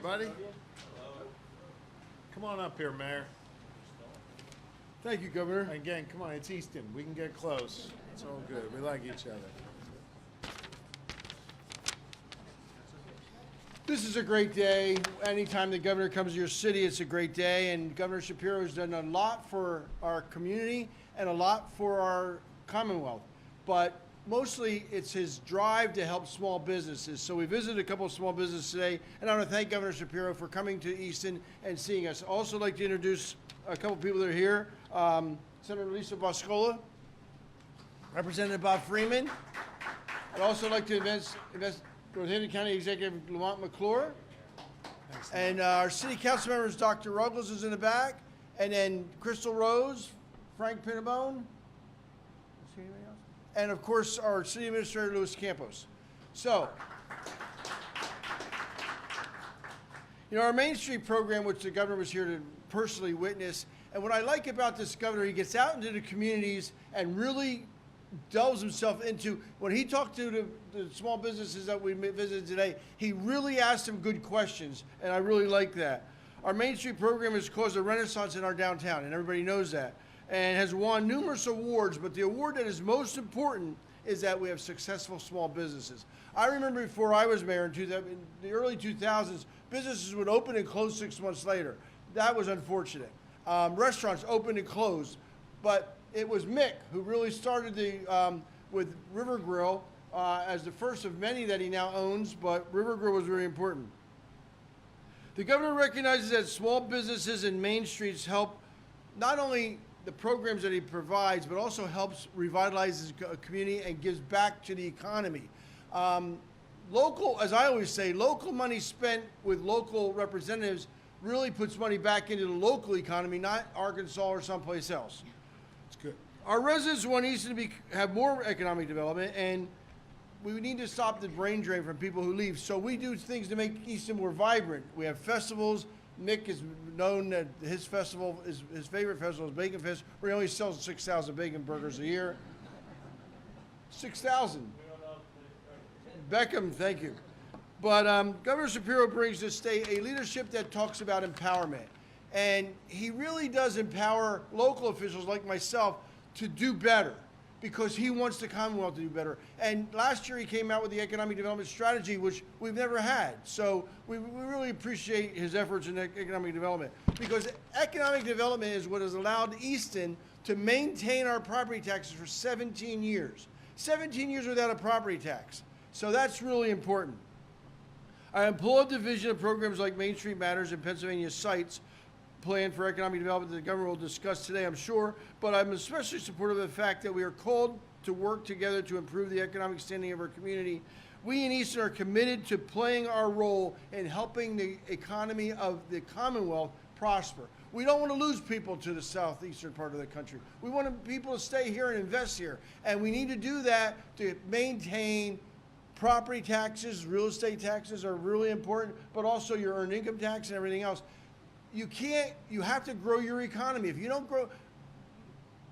buddy. Come on up here, Mayor. Thank you, Governor. Again, come on, it's Easton. We can get close. It's all good. We like each other. This is a great day. Anytime the governor comes to your city, it's a great day. And Governor Shapiro has done a lot for our community and a lot for our Commonwealth. But mostly it's his drive to help small businesses. So we visited a couple of small businesses today, and I want to thank Governor Shapiro for coming to Easton and seeing us. Also like to introduce a couple of people that are here. Senator Lisa Boscola, Representative Bob Freeman. I'd also like to invest Northampton County Executive Lamont McClure. And our city council members, Dr. Ruggles is in the back, and then Crystal Rose, Frank Pinnabone, and of course our city administrator, Louis Campos. So, our Main Street program, which the governor was here to personally witness, and what I like about this governor, he gets out into the communities and really delves himself into, when he talked to the small businesses that we visited today, he really asked them good questions, and I really like that. Our Main Street program has caused a renaissance in our downtown, and everybody knows that, and has won numerous awards, but the award that is most important is that we have successful small businesses. I remember before I was mayor in the early 2000s, businesses would open and close 6 months later. That was unfortunate. Restaurants opened and closed, but it was Mick who really started with River Grill as the first of many that he now owns, but River Grill was really important. The governor recognizes that small businesses and Main Streets help not only the programs that he provides, but also helps revitalize his community and gives back to the economy. Local, as I always say, local money spent with local representatives really puts money back into the local economy, not Arkansas or someplace else. It's good. Our residents want Easton to have more economic development, and we need to stop the brain drain from people who leave. So we do things to make Easton more vibrant. We have festivals. Mick is known that his festival, his favorite festival is Bacon Fest, where he only sells 6,000 bacon burgers a year. 6,000. Beckham, thank you. But Governor Shapiro brings to the state a leadership that talks about empowerment. And he really does empower local officials like myself to do better, because he wants the Commonwealth to do better. And last year he came out with the economic development strategy, which we've never had. So we really appreciate his efforts in economic development, because economic development is what has allowed Easton to maintain our property taxes for 17 years. 17 years without a property tax. So that's really important. I applaud the vision of programs like Main Street Matters and Pennsylvania Sites plan for economic development that the government will discuss today, I'm sure, but I'm especially supportive of the fact that we are called to work together to improve the economic standing of our community. We in Easton are committed to playing our role in helping the economy of the Commonwealth prosper. We don't want to lose people to the southeastern part of the country. We want people to stay here and invest here, and we need to do that to maintain property taxes. Real estate taxes are really important, but also your earned income tax and everything else. You have to grow your economy. If you don't grow,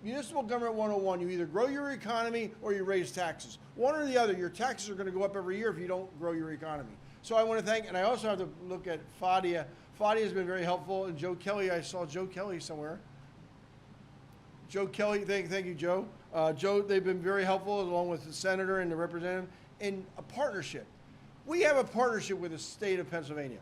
Municipal Government 101, you either grow your economy or you raise taxes. One or the other. Your taxes are going to go up every year if you don't grow your economy. So I want to thank, and I also have to look at Fadia. Fadia has been very helpful, and Joe Kelly, I saw Joe Kelly somewhere. Joe Kelly, thank you, Joe. Joe, they've been very helpful, along with the senator and the representative, in a partnership. We have a partnership with the state of Pennsylvania.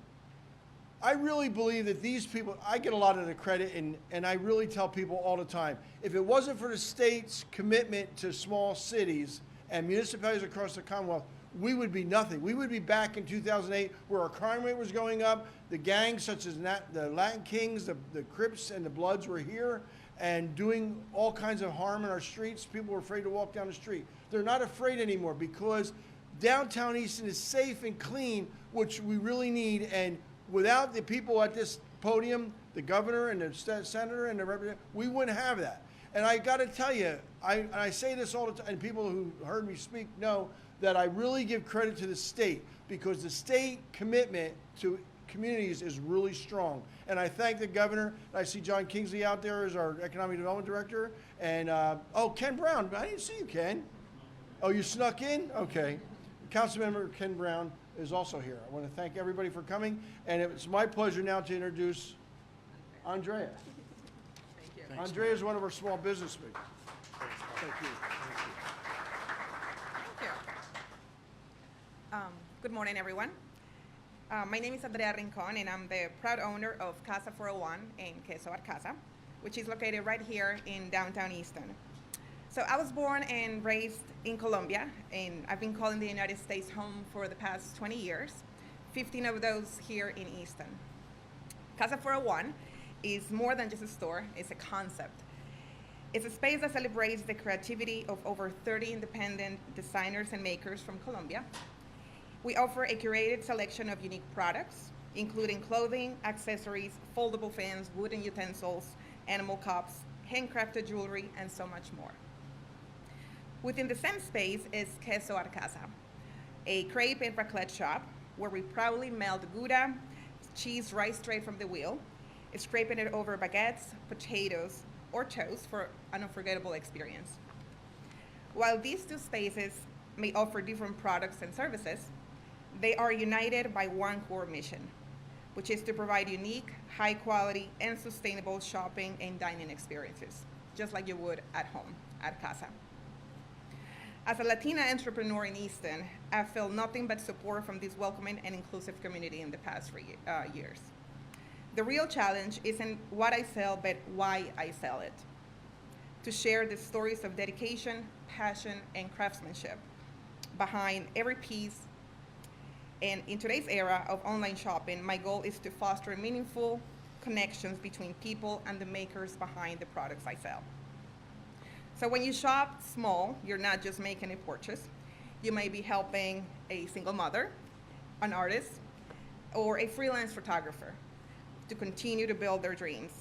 I really believe that these people, I get a lot of the credit, and I really tell people all the time, if it wasn't for the state's commitment to small cities and municipalities across the Commonwealth, we would be nothing. We would be back in 2008 where our crime rate was going up, the gangs such as the Latin Kings, the Crips, and the Bloods were here and doing all kinds of harm in our streets. People were afraid to walk down the street. They're not afraid anymore because downtown Easton is safe and clean, which we really need, and without the people at this podium, the governor and the senator and the representative, we wouldn't have that. And I got to tell you, I say this all the time, and people who heard me speak know that I really give credit to the state, because the state commitment to communities is really strong. And I thank the governor. I see John Kingsley out there as our economic development director. And, oh, Ken Brown. I didn't see you, Ken. Oh, you snuck in? Okay. Councilmember Ken Brown is also here. I want to thank everybody for coming, and it's my pleasure now to introduce Andrea. Thank you. Thanks, Andrea is one of our small business makers. Thank you. Thank you. Good morning, everyone. My name is Andrea Rincon, and I'm the proud owner of Casa 401 in Queso Arcasa, which is located right here in downtown Easton. So I was born and raised in Colombia, and I've been calling the United States home for the past 20 years, 15 of those here in Easton. Casa 401 is more than just a store, it's a concept. It's a space that celebrates the creativity of over 30 independent designers and makers from Colombia. We offer a curated selection of unique products, including clothing, accessories, foldable fans, wooden utensils, animal cups, handcrafted jewelry, and so much more. Within the same space is Queso Arcasa, a crepe and raclette shop where we proudly melt Gouda cheese right straight from the wheel, scraping it over baguettes, potatoes, or toast for an unforgettable experience. While these two spaces may offer different products and services, they are united by one core mission, which is to provide unique, high quality, and sustainable shopping and dining experiences, just like you would at home, at casa. As a Latina entrepreneur in Easton, I've felt nothing but support from this welcoming and inclusive community in the past years. The real challenge isn't what I sell, but why I sell it. To share the stories of dedication, passion, and craftsmanship behind every piece. And in today's era of online shopping, my goal is to foster meaningful connections between people and the makers behind the products I sell. So when you shop small, you're not just making a purchase. You may be helping a single mother, an artist, or a freelance photographer to continue to build their dreams.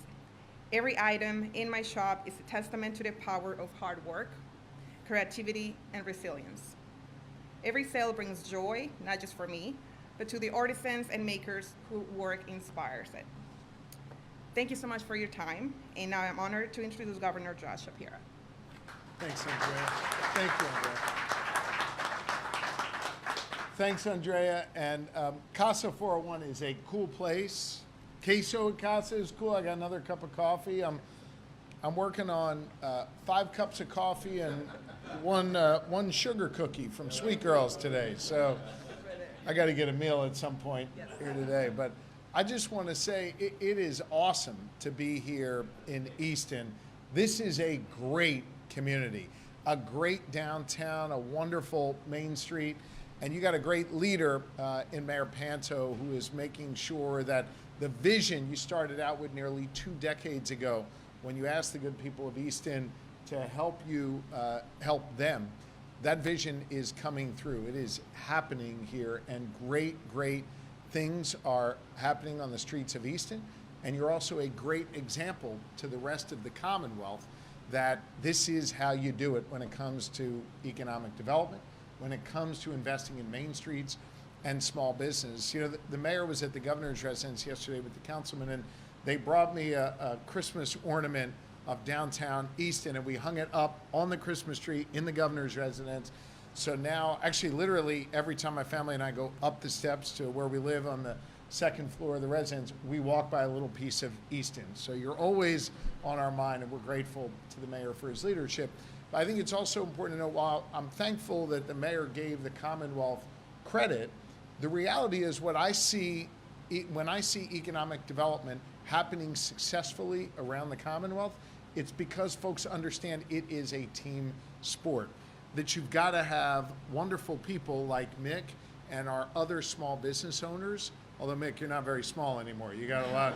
Every item in my shop is a testament to the power of hard work, creativity, and resilience. Every sale brings joy, not just for me, but to the artisans and makers whose work inspires it. Thank you so much for your time, and now I'm honored to introduce Governor Josh Shapiro. Thanks, Andrea. Thank you, Andrea. Thanks, Andrea. And Casa 401 is a cool place. Queso at Casa is cool. I got another cup of coffee. I'm working on 5 cups of coffee and one sugar cookie from Sweet Girls today. So I got to get a meal at some point here today. But I just want to say it is awesome to be here in Easton. This is a great community, a great downtown, a wonderful Main Street, and you got a great leader in Mayor Panto who is making sure that the vision you started out with nearly 2 decades ago when you asked the good people of Easton to help you help them, that vision is coming through. It is happening here, and great things are happening on the streets of Easton, and you're also a great example to the rest of the Commonwealth that this is how you do it when it comes to economic development, when it comes to investing in main streets and small business. You know, the mayor was at the governor's residence yesterday with the councilman, and they brought me a Christmas ornament of downtown Easton, and we hung it up on the Christmas tree in the governor's residence. So now, actually, literally, every time my family and I go up the steps to where we live on the 2nd floor of the residence, we walk by a little piece of Easton. So you're always on our mind, and we're grateful to the mayor for his leadership. But I think it's also important to know, while I'm thankful that the mayor gave the Commonwealth credit, the reality is what I see when I see economic development happening successfully around the Commonwealth, it's because folks understand it is a team sport, that you've got to have wonderful people like Mick and our other small business owners. Although, Mick, you're not very small anymore. You got a lot.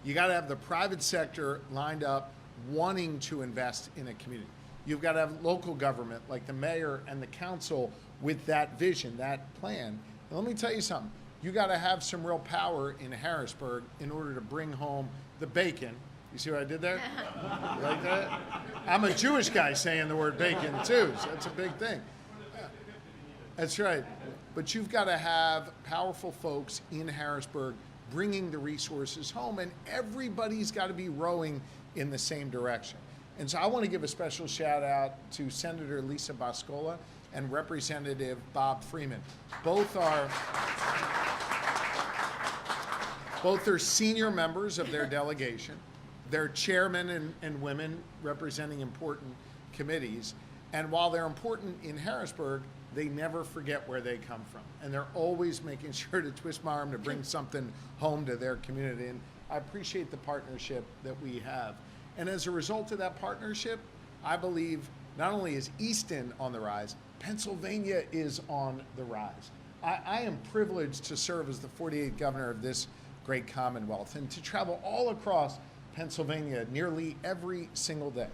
You got to have the private sector lined up wanting to invest in a community. You've got to have local government like the mayor and the council with that vision, that plan. And let me tell you something. You got to have some real power in Harrisburg in order to bring home the bacon. You see what I did there? You like that? I'm a Jewish guy saying the word bacon too, so that's a big thing. That's right. But you've got to have powerful folks in Harrisburg bringing the resources home, and everybody's got to be rowing in the same direction. And so I want to give a special shout out to Senator Lisa Boscola and Representative Bob Freeman. Both are senior members of their delegation. They're chairmen and women representing important committees. And while they're important in Harrisburg, they never forget where they come from. And they're always making sure to twist my arm to bring something home to their community. And I appreciate the partnership that we have. And as a result of that partnership, I believe not only is Easton on the rise, Pennsylvania is on the rise. I am privileged to serve as the 48th governor of this great Commonwealth and to travel all across Pennsylvania nearly every single day.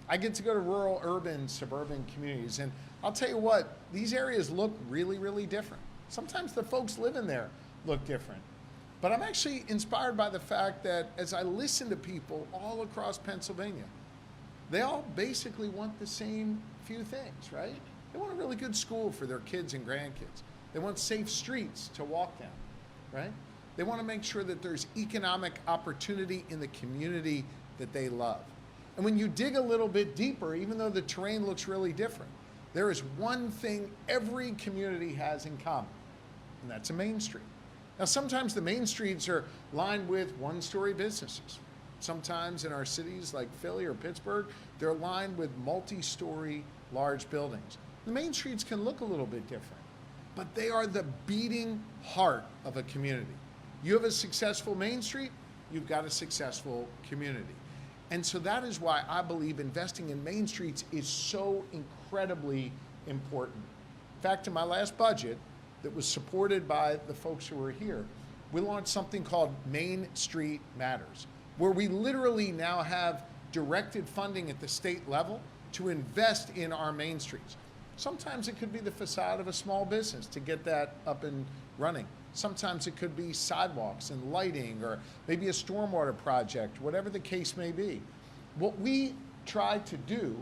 I get to go to rural, urban, suburban communities, and I'll tell you what, these areas look really, really different. Sometimes the folks living there look different. But I'm actually inspired by the fact that as I listen to people all across Pennsylvania, they all basically want the same few things, right? They want a really good school for their kids and grandkids. They want safe streets to walk down, right? They want to make sure that there's economic opportunity in the community that they love. And when you dig a little bit deeper, even though the terrain looks really different, there is one thing every community has in common, and that's a main street. Now, sometimes the main streets are lined with one-story businesses. Sometimes in our cities like Philly or Pittsburgh, they're lined with multi-story large buildings. The main streets can look a little bit different, but they are the beating heart of a community. You have a successful main street, you've got a successful community. And so that is why I believe investing in main streets is so incredibly important. In fact, in my last budget that was supported by the folks who were here, we launched something called Main Street Matters, where we literally now have directed funding at the state level to invest in our main streets. Sometimes it could be the facade of a small business to get that up and running. Sometimes it could be sidewalks and lighting, or maybe a stormwater project, whatever the case may be. What we try to do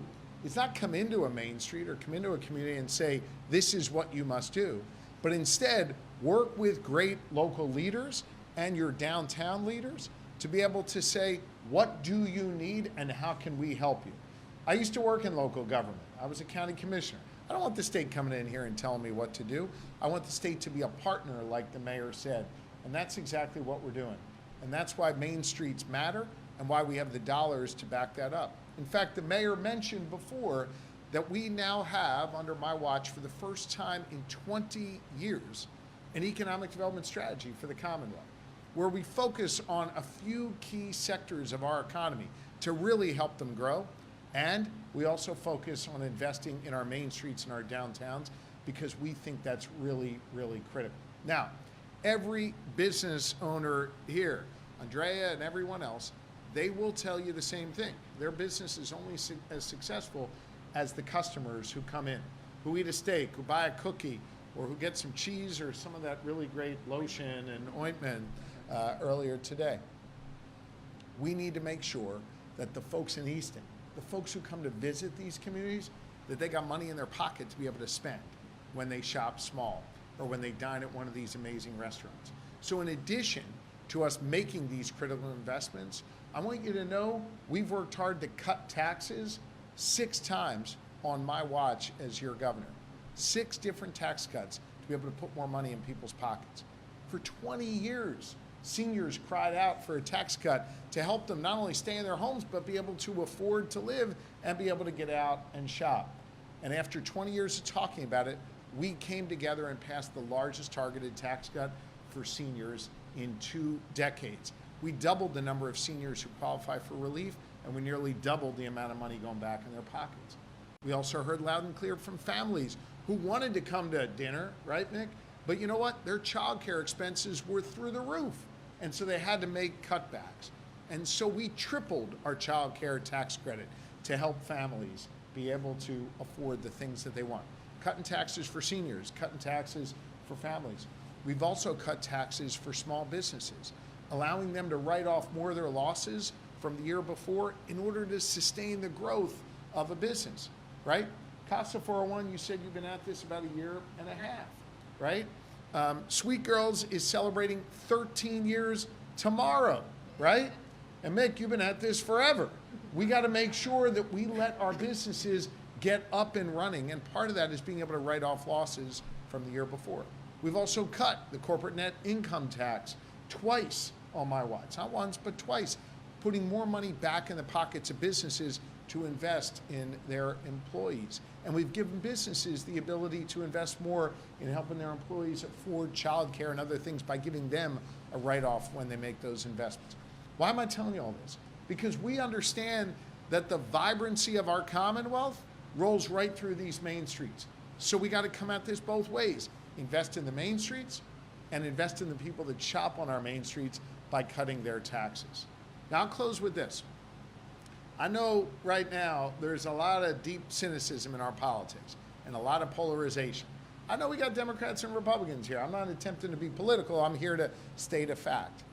is not come into a main street or come into a community and say, this is what you must do, but instead work with great local leaders and your downtown leaders to be able to say, what do you need and how can we help you? I used to work in local government. I was a county commissioner. I don't want the state coming in here and telling me what to do. I want the state to be a partner, like the mayor said. And that's exactly what we're doing. And that's why main streets matter and why we have the dollars to back that up. In fact, the mayor mentioned before that we now have, under my watch, for the first time in 20 years, an economic development strategy for the Commonwealth, where we focus on a few key sectors of our economy to really help them grow. And we also focus on investing in our main streets and our downtowns because we think that's really, really critical. Now, every business owner here, Andrea and everyone else, they will tell you the same thing. Their business is only as successful as the customers who come in, who eat a steak, who buy a cookie, or who get some cheese or some of that really great lotion and ointment earlier today. We need to make sure that the folks in Easton, the folks who come to visit these communities, that they got money in their pocket to be able to spend when they shop small or when they dine at one of these amazing restaurants. So in addition to us making these critical investments, I want you to know we've worked hard to cut taxes 6 times on my watch as your governor. 6 different tax cuts to be able to put more money in people's pockets. For 20 years, seniors cried out for a tax cut to help them not only stay in their homes, but be able to afford to live and be able to get out and shop. And after 20 years of talking about it, we came together and passed the largest targeted tax cut for seniors in 2 decades. We doubled the number of seniors who qualify for relief, and we nearly doubled the amount of money going back in their pockets. We also heard loud and clear from families who wanted to come to dinner, right, Nick? But you know what? Their childcare expenses were through the roof. And so they had to make cutbacks. And so we tripled our child care tax credit to help families be able to afford the things that they want. Cutting taxes for seniors, cutting taxes for families. We've also cut taxes for small businesses, allowing them to write off more of their losses from the year before in order to sustain the growth of a business, right? Casa 401, you said you've been at this about 1.5 years, right? Sweet Girls is celebrating 13 years tomorrow, right? And Mick, you've been at this forever. We got to make sure that we let our businesses get up and running, and part of that is being able to write off losses from the year before. We've also cut the corporate net income tax twice on my watch, not once, but twice, putting more money back in the pockets of businesses to invest in their employees. And we've given businesses the ability to invest more in helping their employees afford childcare and other things by giving them a write-off when they make those investments. Why am I telling you all this? Because we understand that the vibrancy of our Commonwealth rolls right through these main streets. So we got to come at this both ways. Invest in the main streets and invest in the people that shop on our main streets by cutting their taxes. Now I'll close with this. I know right now there's a lot of deep cynicism in our politics and a lot of polarization. I know we got Democrats and Republicans here. I'm not attempting to be political. I'm here to state a fact.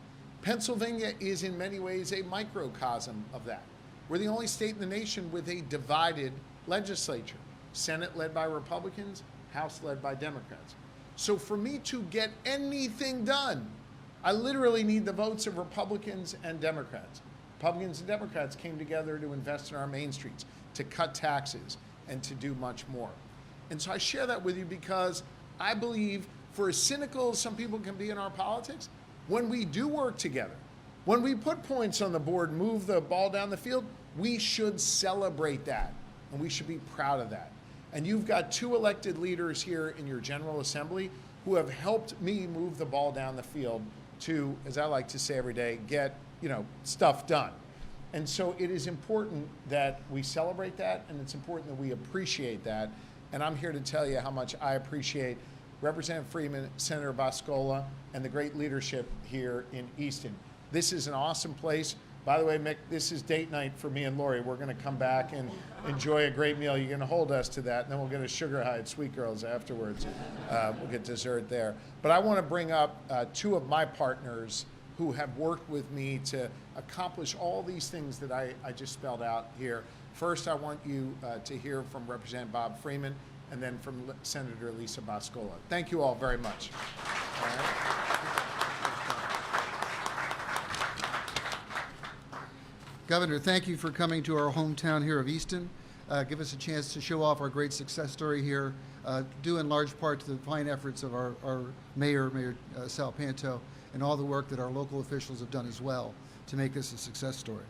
Pennsylvania is in many ways a microcosm of that. We're the only state in the nation with a divided legislature. Senate led by Republicans, House led by Democrats. So for me to get anything done, I literally need the votes of Republicans and Democrats. Republicans and Democrats came together to invest in our main streets, to cut taxes, and to do much more. And so I share that with you because I believe, for as cynical as some people can be in our politics, when we do work together, when we put points on the board, move the ball down the field, we should celebrate that, and we should be proud of that. And you've got two elected leaders here in your General Assembly who have helped me move the ball down the field to, as I like to say every day, get stuff done. And so it is important that we celebrate that, and it's important that we appreciate that. And I'm here to tell you how much I appreciate Representative Freeman, Senator Boscola, and the great leadership here in Easton. This is an awesome place. By the way, Mick, this is date night for me and Lori. We're going to come back and enjoy a great meal. You're going to hold us to that, and then we'll get a sugar high at Sweet Girls afterwards. We'll get dessert there. But I want to bring up two of my partners who have worked with me to accomplish all these things that I just spelled out here. First, I want you to hear from Representative Bob Freeman, and then from Senator Lisa Boscola. Thank you all very much. All right. Governor, thank you for coming to our hometown here of Easton. Give us a chance to show off our great success story here, due in large part to the fine efforts of our Mayor Sal Panto, and all the work that our local officials have done as well to make this a success story.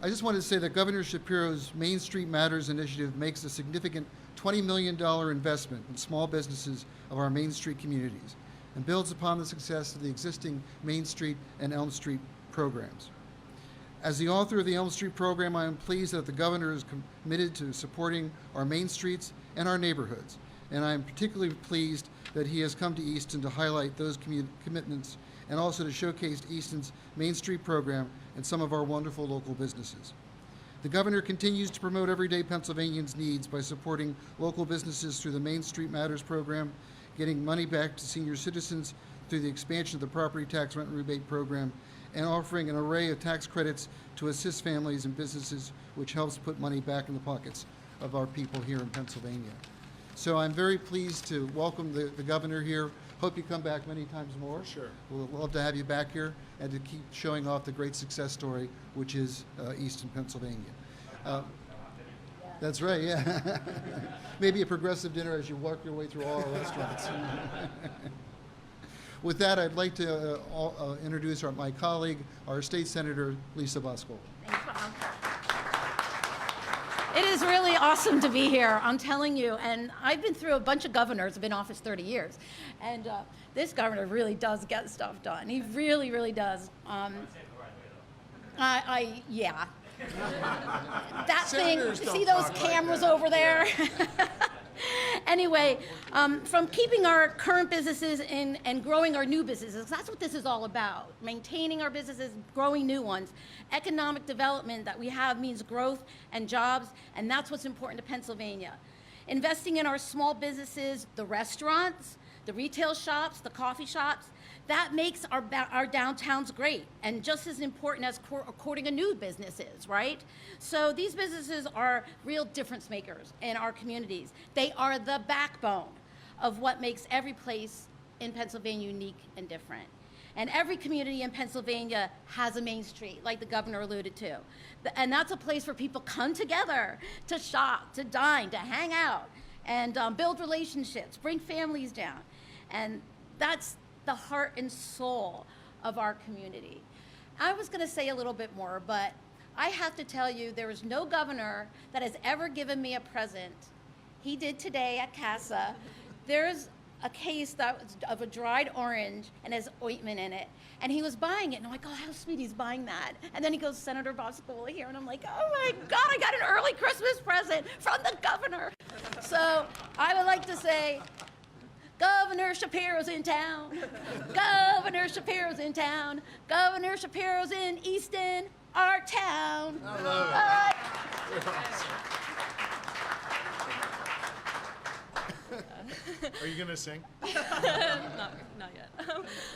I just wanted to say that Governor Shapiro's Main Street Matters initiative makes a significant $20 million investment in small businesses of our Main Street communities and builds upon the success of the existing Main Street and Elm Street programs. As the author of the Elm Street program, I am pleased that the governor is committed to supporting our main streets and our neighborhoods, and I am particularly pleased that he has come to Easton to highlight those commitments and also to showcase Easton's Main Street program and some of our wonderful local businesses. The governor continues to promote everyday Pennsylvanians' needs by supporting local businesses through the Main Street Matters program, getting money back to senior citizens through the expansion of the property tax rent rebate program, and offering an array of tax credits to assist families and businesses, which helps put money back in the pockets of our people here in Pennsylvania. So I'm very pleased to welcome the governor here. Hope you come back many times more. Sure. We'll love to have you back here and to keep showing off the great success story, which is Easton, Pennsylvania. That's right, yeah. Maybe a progressive dinner as you work your way through all our restaurants. With that, I'd like to introduce my colleague, our State Senator, Lisa Boscola. Thanks, Bob. It is really awesome to be here, I'm telling you. And I've been through a bunch of governors. I've been in office 30 years. And this governor really does get stuff done. He really, really does. Yeah. That Senators thing, don't see those talk like cameras that. over there? Anyway, from keeping our current businesses in and growing our new businesses, that's what this is all about. Maintaining our businesses, growing new ones. Economic development that we have means growth and jobs, and that's what's important to Pennsylvania. Investing in our small businesses, the restaurants, the retail shops, the coffee shops, that makes our downtowns great, and just as important as courting a new business is, right? So these businesses are real difference makers in our communities. They are the backbone of what makes every place in Pennsylvania unique and different. And every community in Pennsylvania has a Main Street, like the governor alluded to. And that's a place where people come together to shop, to dine, to hang out, and build relationships, bring families down. And that's the heart and soul of our community. I was going to say a little bit more, but I have to tell you, there is no governor that has ever given me a present. He did today at CASA. There's a case of a dried orange and has ointment in it. And he was buying it, and I'm like, oh, how sweet, he's buying that. And then he goes, Senator Boscola here, and I'm like, oh my God, I got an early Christmas present from the governor. So I would like to say, Governor Shapiro's in town. Governor Shapiro's in town. Governor Shapiro's in Easton, our town. I love it. Are you going to sing? Not yet.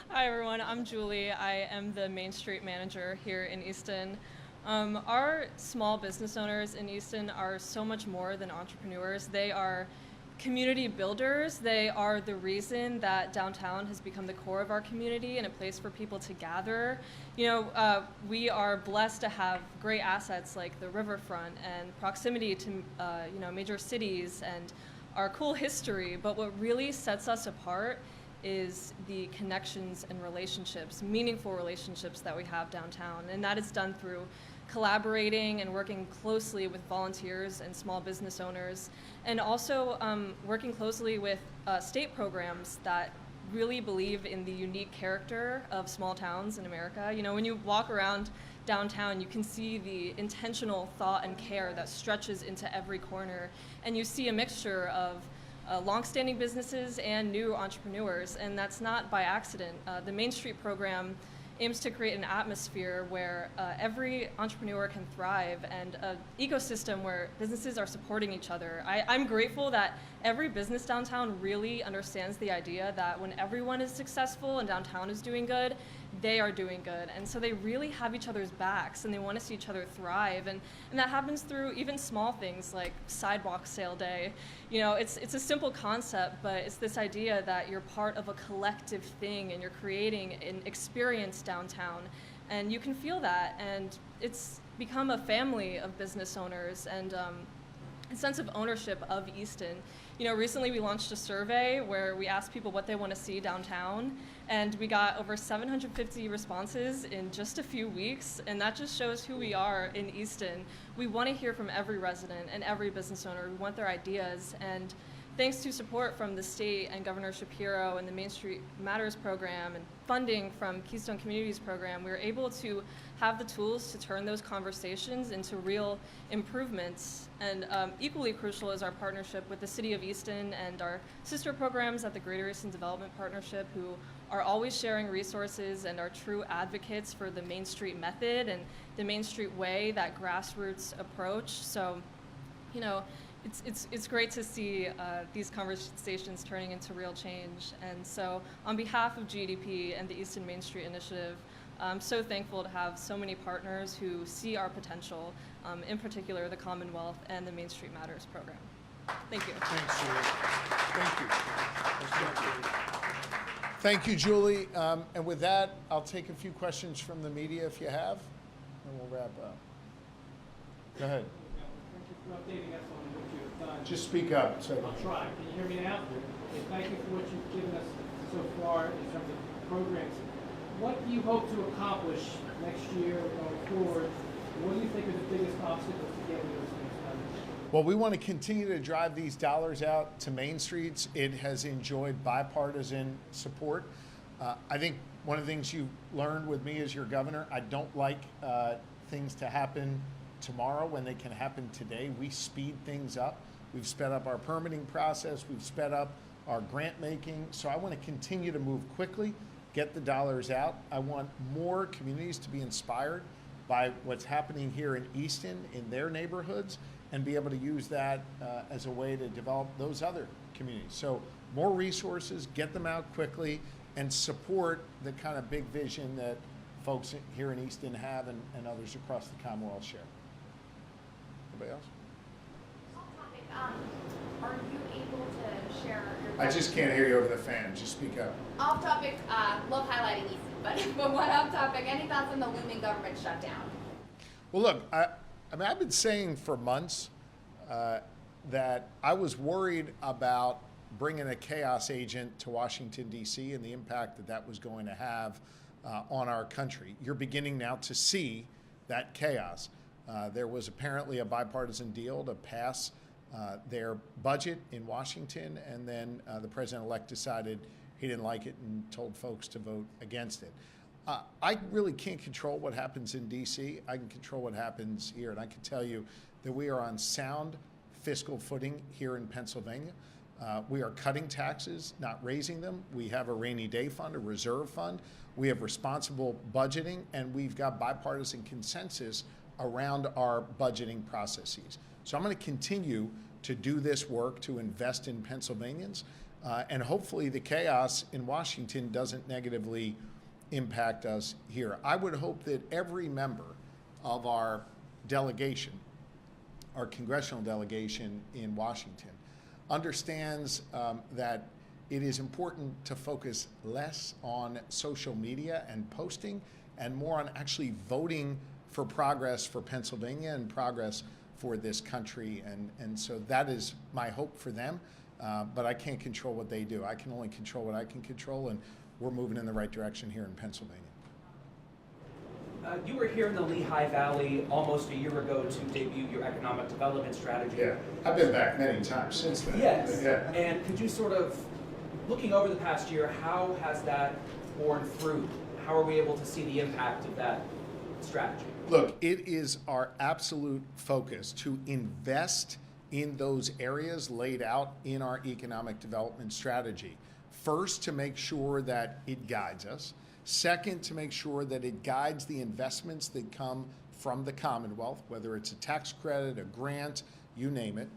Hi, everyone. I'm Julie. I am the Main Street manager here in Easton. Our small business owners in Easton are so much more than entrepreneurs. They are community builders. They are the reason that downtown has become the core of our community and a place for people to gather. You know, we are blessed to have great assets like the riverfront and proximity to, you know, major cities and our cool history, but what really sets us apart is the connections and relationships, meaningful relationships that we have downtown. And that is done through collaborating and working closely with volunteers and small business owners, and also working closely with state programs that really believe in the unique character of small towns in America. You know, when you walk around downtown, you can see the intentional thought and care that stretches into every corner, and you see a mixture of longstanding businesses and new entrepreneurs, and that's not by accident. The Main Street program aims to create an atmosphere where every entrepreneur can thrive and an ecosystem where businesses are supporting each other. I'm grateful that every business downtown really understands the idea that when everyone is successful and downtown is doing good, they are doing good. And so they really have each other's backs and they want to see each other thrive. And that happens through even small things like sidewalk sale day. You know, it's a simple concept, but it's this idea that you're part of a collective thing and you're creating an experience downtown. And you can feel that. And it's become a family of business owners and a sense of ownership of Easton. You know, recently we launched a survey where we asked people what they want to see downtown, and we got over 750 responses in just a few weeks, and that just shows who we are in Easton. We want to hear from every resident and every business owner. We want their ideas, and thanks to support from the state and Governor Shapiro and the Main Street Matters program and funding from Keystone Communities program, we were able to have the tools to turn those conversations into real improvements. And equally crucial is our partnership with the City of Easton and our sister programs at the Greater Easton Development Partnership, who are always sharing resources and are true advocates for the Main Street method and the Main Street way, that grassroots approach. So, you know, it's great to see these conversations turning into real change. And so on behalf of GDP and the Easton Main Street Initiative, I'm so thankful to have so many partners who see our potential, in particular the Commonwealth and the Main Street Matters program. Thank you. Thanks, Julie. Thank you, Julie. And with that, I'll take a few questions from the media if you have, and we'll wrap up. Go ahead. Thank you for updating us on what you have done. Just speak up. So. I'll try. Can you hear me now? Okay, thank you for what you've given us so far in terms of programs. What do you hope to accomplish next year going forward? What do you think are the biggest obstacles to getting those things done? Well, we want to continue to drive these dollars out to Main Streets. It has enjoyed bipartisan support. I think one of the things you learned with me as your governor, I don't like things to happen tomorrow when they can happen today. We speed things up. We've sped up our permitting process. We've sped up our grant making. So I want to continue to move quickly, get the dollars out. I want more communities to be inspired by what's happening here in Easton, in their neighborhoods, and be able to use that as a way to develop those other communities. So more resources, get them out quickly, and support the kind of big vision that folks here in Easton have and others across the Commonwealth share. Anybody else? Are you able to share your I just can't hear you over the fan. Just speak up. Off topic, love highlighting Easton, but one off topic, any thoughts on the looming government shutdown? Well, look, I mean, I've been saying for months that I was worried about bringing a chaos agent to Washington, D.C. and the impact that that was going to have on our country. You're beginning now to see that chaos. There was apparently a bipartisan deal to pass their budget in Washington, and then the president-elect decided he didn't like it and told folks to vote against it. I really can't control what happens in D.C. I can control what happens here, and I can tell you that we are on sound fiscal footing here in Pennsylvania. We are cutting taxes, not raising them. We have a rainy day fund, a reserve fund. We have responsible budgeting, and we've got bipartisan consensus around our budgeting processes. So I'm going to continue to do this work to invest in Pennsylvanians, and hopefully the chaos in Washington doesn't negatively impact us here. I would hope that every member of our delegation, our congressional delegation in Washington, understands that it is important to focus less on social media and posting and more on actually voting for progress for Pennsylvania and progress for this country. And so that is my hope for them, but I can't control what they do. I can only control what I can control, and we're moving in the right direction here in Pennsylvania. You were here in the Lehigh Valley almost a year ago to debut your economic development strategy. Yeah, I've been back many times since then. Yes, Yeah. and could you sort of, looking over the past year, how has that borne fruit? How are we able to see the impact of that strategy? Look, it is our absolute focus to invest in those areas laid out in our economic development strategy. First, to make sure that it guides us. Second, to make sure that it guides the investments that come from the Commonwealth, whether it's a tax credit, a grant, you name it.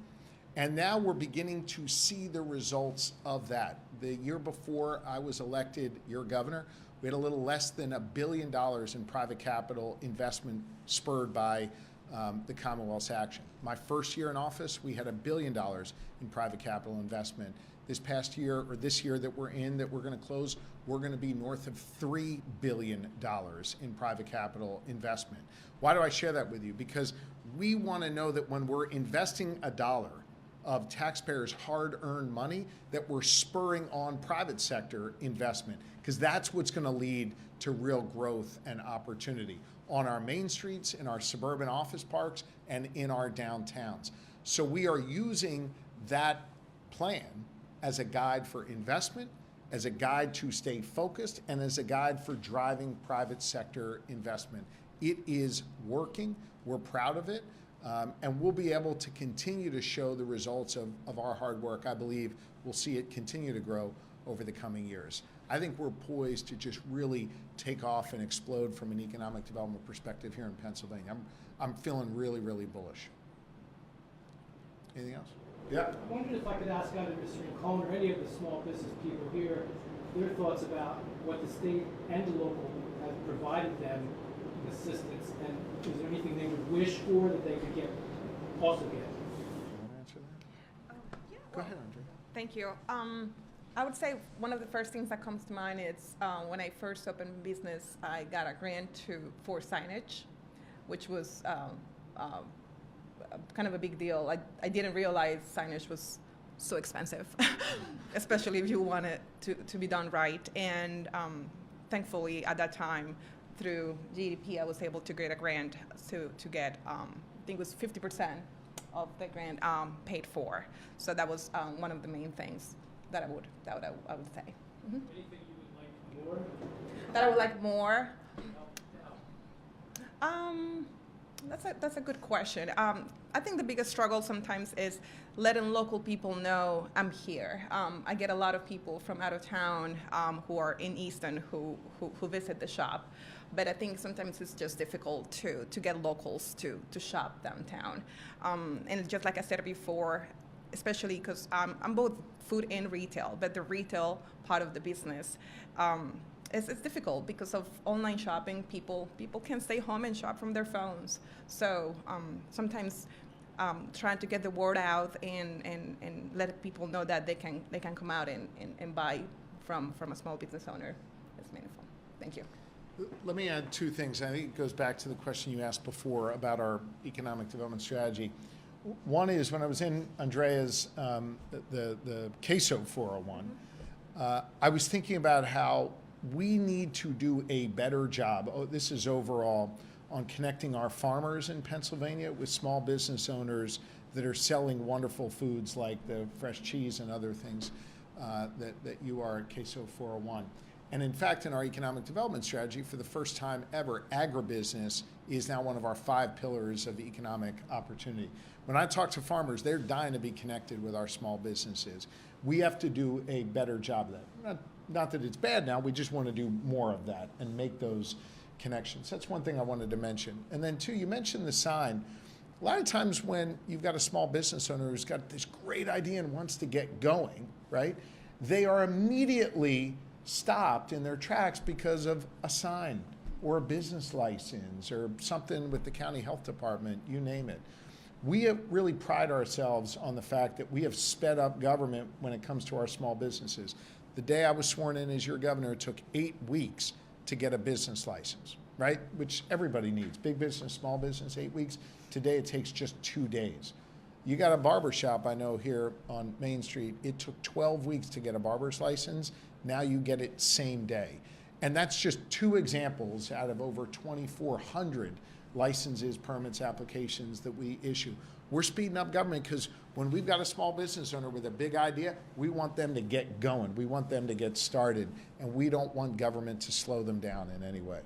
And now we're beginning to see the results of that. The year before I was elected your governor, we had a little less than $1 billion in private capital investment spurred by the Commonwealth's action. My first year in office, we had $1 billion in private capital investment. This past year, or this year that we're in, that we're going to close, we're going to be north of $3 billion in private capital investment. Why do I share that with you? Because we want to know that when we're investing a dollar of taxpayers' hard-earned money, that we're spurring on private sector investment, because that's what's going to lead to real growth and opportunity on our main streets, in our suburban office parks, and in our downtowns. So we are using that plan as a guide for investment, as a guide to stay focused, and as a guide for driving private sector investment. It is working. We're proud of it. And we'll be able to continue to show the results of our hard work. I believe we'll see it continue to grow over the coming years. I think we're poised to just really take off and explode from an economic development perspective here in Pennsylvania. I'm feeling really, really bullish. Anything else? Yeah. I wondered if I could ask either Mr. Rincon or any of the small business people here their thoughts about what the state and the local have provided them in assistance, and is there anything they would wish for that they could also get? You want to answer that? Yeah, Go ahead, Andrea. Thank you. I would say one of the first things that comes to mind is when I first opened business, I got a grant for signage, which was kind of a big deal. I didn't realize signage was so expensive, especially if you want it to be done right. And thankfully, at that time, through GDP, I was able to get a grant to get, I think it was 50% of the grant paid for. So that was one of the main things that I would say. Mm-hmm. Anything you would like more? That I would like more? That's a good question. I think the biggest struggle sometimes is letting local people know I'm here. I get a lot of people from out of town who are in Easton who visit the shop, but I think sometimes it's just difficult to get locals to shop downtown. And just like I said before, especially because I'm both food and retail, but the retail part of the business, it's difficult because of online shopping. People can stay home and shop from their phones. So sometimes trying to get the word out and let people know that they can come out and buy from a small business owner. It's meaningful. Thank you. Let me add two things. I think it goes back to the question you asked before about our economic development strategy. One is when I was in Andrea's, the Queso 401, I was thinking about how we need to do a better job. This is overall on connecting our farmers in Pennsylvania with small business owners that are selling wonderful foods like the fresh cheese and other things that you are at Queso 401. And in fact, in our economic development strategy, for the first time ever, agribusiness is now one of our 5 pillars of economic opportunity. When I talk to farmers, they're dying to be connected with our small businesses. We have to do a better job of that. Not that it's bad now, we just want to do more of that and make those connections. That's one thing I wanted to mention. And then two, you mentioned the sign. A lot of times when you've got a small business owner who's got this great idea and wants to get going, right? They are immediately stopped in their tracks because of a sign or a business license or something with the county health department, you name it. We have really pride ourselves on the fact that we have sped up government when it comes to our small businesses. The day I was sworn in as your governor, it took 8 weeks to get a business license, right? Which everybody needs. Big business, small business, 8 weeks. Today it takes just 2 days. You got a barber shop, I know, here on Main Street. It took 12 weeks to get a barber's license. Now you get it same day. And that's just 2 examples out of over 2,400 licenses, permits, applications that we issue. We're speeding up government because when we've got a small business owner with a big idea, we want them to get going. We want them to get started, and we don't want government to slow them down in any way.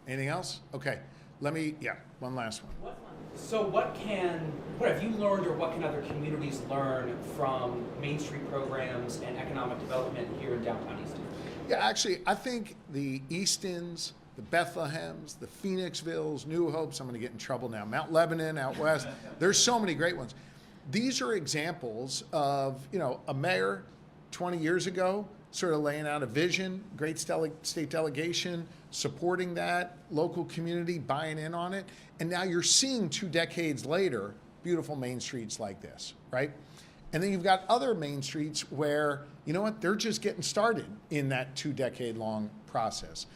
Anything else? Okay, one last one. So what have you learned, or what can other communities learn from Main Street programs and economic development here in downtown Easton? Yeah, actually, I think the Eastons, the Bethlehems, the Phoenixvilles, New Hopes, I'm going to get in trouble now, Mount Lebanon out west, there's so many great ones. These are examples of, a mayor 20 years ago sort of laying out a vision, great state delegation, supporting that, local community buying in on it, and now you're seeing 2 decades later, beautiful main streets like this, right? And then you've got other main streets where, they're just getting started in that 2-decade-long process.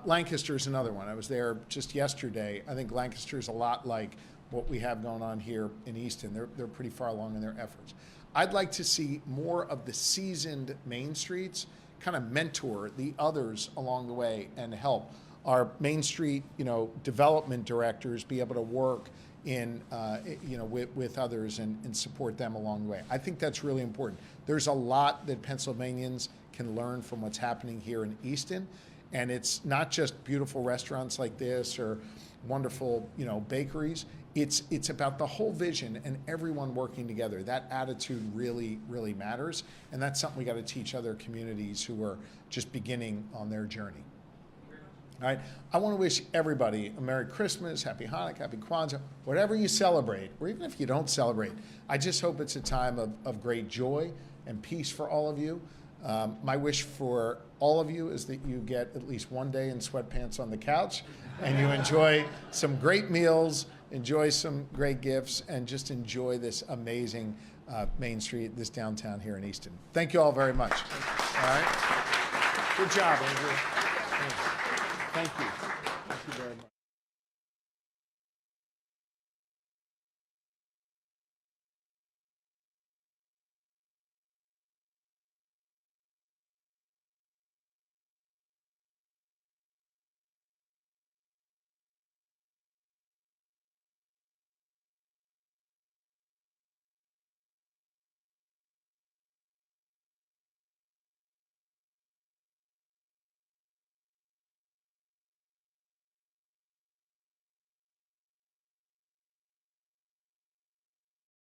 Lancaster is another one. I was there just yesterday. I think Lancaster is a lot like what we have going on here in Easton. They're pretty far along in their efforts. I'd like to see more of the seasoned main streets kind of mentor the others along the way and help our Main Street, development directors be able to work in, with others and support them along the way. I think that's really important. There's a lot that Pennsylvanians can learn from what's happening here in Easton, and it's not just beautiful restaurants like this or wonderful, bakeries. It's about the whole vision and everyone working together. That attitude really, really matters, and that's something we got to teach other communities who are just beginning on their journey. All right, I want to wish everybody a Merry Christmas, Happy Hanukkah, Happy Kwanzaa, whatever you celebrate, or even if you don't celebrate. I just hope it's a time of great joy and peace for all of you. My wish for all of you is that you get at least one day in sweatpants on the couch and you enjoy some great meals, enjoy some great gifts, and just enjoy this amazing Main Street, this downtown here in Easton. Thank you all very much. All right? Good job, Andrew. Thank you. Thank you very much.